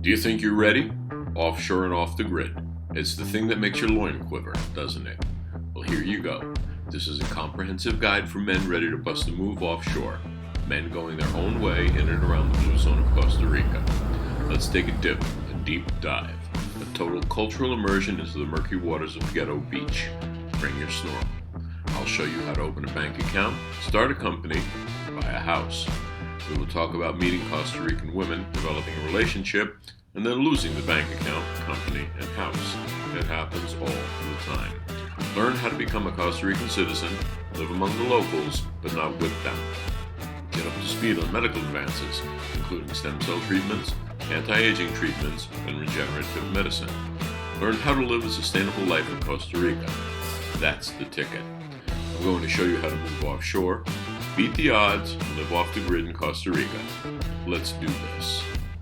Do you think you're ready? Offshore and off the grid. It's the thing that makes your loin quiver, doesn't it? Well, here you go. This is a comprehensive guide for men ready to bust a move offshore. Men going their own way in and around the blue zone of Costa Rica. Let's take a dip, a deep dive, a total cultural immersion into the murky waters of Jacobeach. Bring your snorkel. I'll show you how to open a bank account, start a company, buy a house. We will talk about meeting Costa Rican women, developing a relationship, and then losing the bank account, company, and house. It happens all the time. Learn how to become a Costa Rican citizen, live among the locals, but not with them. Get up to speed on medical advances, including stem cell treatments, anti-aging treatments, and regenerative medicine. Learn how to live a sustainable life in Costa Rica. That's the ticket. I'm going to show you how to move offshore, beat the odds, and live off the grid in Costa Rica. Let's do this.